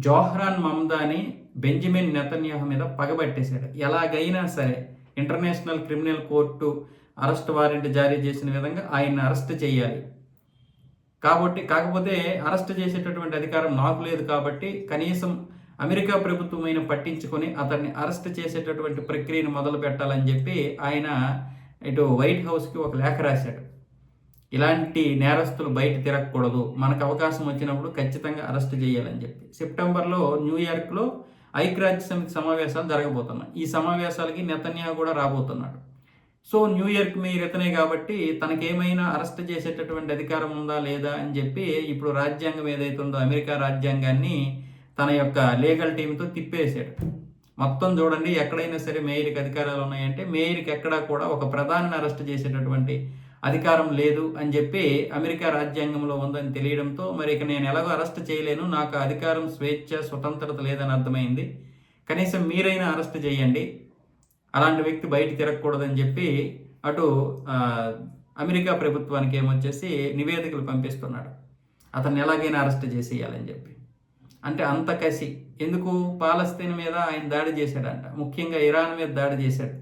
Zohran Mamdani Benjamin Netanyahu మీద పగబట్టేశాడు. ఎలాగైనా సరే international criminal court arrest warrant జారీ చేసిన విధంగా ఆయన్ని అరెస్ట్ చేయాలి. కాకపోతే అరెస్ట్ చేసేటటువంటి అధికారం నాకు లేదు కాబట్టి కనీసం అమెరికా ప్రభుత్వమైన పట్టించుకొని అతన్ని అరెస్ట్ చేసేటటువంటి ప్రక్రియను మొదలు పెట్టాలని చెప్పి ఆయన ఇటు వైట్ హౌస్కి ఒక లేఖ రాశాడు. ఇలాంటి నేరస్తులు బయట తిరగకూడదు, మనకు అవకాశం వచ్చినప్పుడు ఖచ్చితంగా అరెస్ట్ చేయాలని చెప్పి. సెప్టెంబర్లో న్యూయార్క్లో ఐక్యరాజ్య సమితి సమావేశాలు జరగబోతున్నాయి. ఈ సమావేశాలకి నెతన్యాహు కూడా రాబోతున్నాడు. సో న్యూయార్క్ మేయర్ ఇతనే కాబట్టి తనకేమైనా అరెస్ట్ చేసేటటువంటి అధికారం ఉందా లేదా అని చెప్పి ఇప్పుడు రాజ్యాంగం ఏదైతే ఉందో అమెరికా రాజ్యాంగాన్ని తన యొక్క లీగల్ టీంతో తిప్పేశాడు. మొత్తం చూడండి, ఎక్కడైనా సరే మేయర్కి అధికారాలు ఉన్నాయంటే మేయర్కి ఎక్కడా కూడా ఒక ప్రధానిని అరెస్ట్ చేసేటటువంటి అధికారం లేదు అని చెప్పి అమెరికా రాజ్యాంగంలో ఉందని తెలియడంతో మరి ఇక నేను ఎలాగో అరెస్ట్ చేయలేను, నాకు అధికారం, స్వేచ్ఛ, స్వతంత్రత లేదని అర్థమైంది, కనీసం మీరైనా అరెస్ట్ చేయండి, అలాంటి వ్యక్తి బయట తిరగకూడదని చెప్పి అటు అమెరికా ప్రభుత్వానికి ఏమొచ్చేసి నివేదికలు పంపిస్తున్నాడు, అతన్ని ఎలాగైనా అరెస్ట్ చేసేయాలని చెప్పి. అంటే అంత కసి ఎందుకు? పాలస్తీన్ మీద ఆయన దాడి చేశాడంట, ముఖ్యంగా ఇరాన్ మీద దాడి చేశాడు.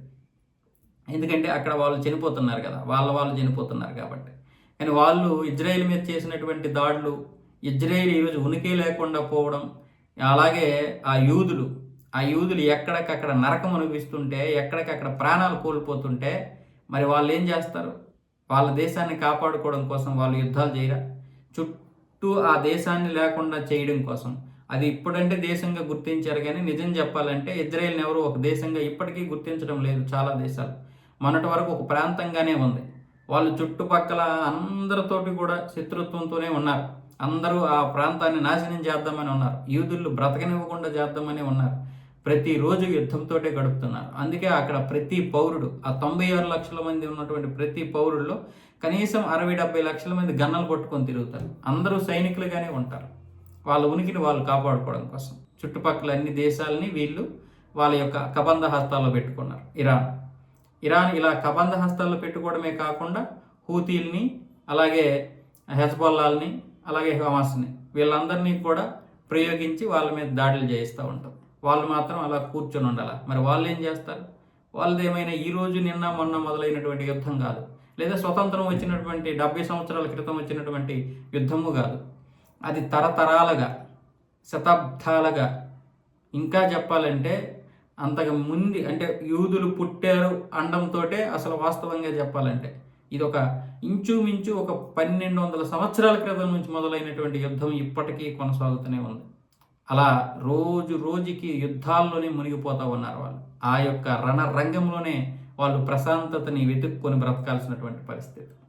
ఎందుకంటే అక్కడ వాళ్ళు చనిపోతున్నారు కదా, వాళ్ళు చనిపోతున్నారు కాబట్టి. కానీ వాళ్ళు ఇజ్రాయెల్ మీద చేసినటువంటి దాడులు, ఇజ్రాయెల్ ఈరోజు ఉనికి లేకుండా పోవడం, అలాగే ఆ యూదులు ఎక్కడికక్కడ నరకం అనిపిస్తుంటే, ఎక్కడికక్కడ ప్రాణాలు కోల్పోతుంటే మరి వాళ్ళు ఏం చేస్తారు? వాళ్ళ దేశాన్ని కాపాడుకోవడం కోసం వాళ్ళు యుద్ధాలు చేయరా? చుట్టూ ఆ దేశాన్ని లేకుండా చేయడం కోసం. అది ఇప్పుడంటే దేశంగా గుర్తించారు, కానీ నిజం చెప్పాలంటే ఇజ్రాయెల్ని ఎవరు ఒక దేశంగా ఇప్పటికీ గుర్తించడం లేదు. చాలా దేశాలు మొన్నటి వరకు ఒక ప్రాంతంగానే ఉంది. వాళ్ళు చుట్టుపక్కల అందరితోటి కూడా శత్రుత్వంతోనే ఉన్నారు. అందరూ ఆ ప్రాంతాన్ని నాశనం చేద్దామని ఉన్నారు, యూదులు బ్రతకనివ్వకుండా చేద్దామని ఉన్నారు. ప్రతిరోజు యుద్ధంతో గడుపుతున్నారు. అందుకే అక్కడ ప్రతి పౌరుడు, ఆ 96 లక్షల మంది ఉన్నటువంటి ప్రతి పౌరుల్లో కనీసం 60-70 లక్షల మంది గన్నలు కొట్టుకొని తిరుగుతారు. అందరూ సైనికులుగానే ఉంటారు, వాళ్ళ ఉనికిని వాళ్ళు కాపాడుకోవడం కోసం. చుట్టుపక్కల అన్ని దేశాలని వీళ్ళు వాళ్ళ యొక్క కబంధ హస్తాల్లో పెట్టుకున్నారు. ఇరాన్ ఇలా కబంధ హస్తాల్లో పెట్టుకోవడమే కాకుండా హూతీల్ని, అలాగే హెజ్బొల్లాల్ని, అలాగే హమాస్ని, వీళ్ళందరినీ కూడా ప్రయోగించి వాళ్ళ మీద దాడులు చేయిస్తూ ఉంటారు. వాళ్ళు మాత్రం అలా కూర్చొని ఉండాలి. మరి వాళ్ళు ఏం చేస్తారు? వాళ్ళది ఏమైనా ఈరోజు నిన్న మొన్న మొదలైనటువంటి యుద్ధం కాదు, లేదా స్వతంత్రం వచ్చినటువంటి 70 సంవత్సరాల క్రితం వచ్చినటువంటి యుద్ధము కాదు. అది తరతరాలుగా, శతాబ్దాలుగా, ఇంకా చెప్పాలంటే అంతకు ముందు, అంటే యూదులు పుట్టారు అండంతో అసలు వాస్తవంగా చెప్పాలంటే ఇది ఒక ఇంచుమించు ఒక 1200 సంవత్సరాల క్రితం నుంచి మొదలైనటువంటి యుద్ధం ఇప్పటికీ కొనసాగుతూనే ఉంది. అలా రోజు రోజుకి యుద్ధాల్లోనే మునిగిపోతూ ఉన్నారు వాళ్ళు. ఆ యొక్క రణరంగంలోనే వాళ్ళు ప్రశాంతతని వెతుక్కొని బ్రతకాల్సినటువంటి పరిస్థితి.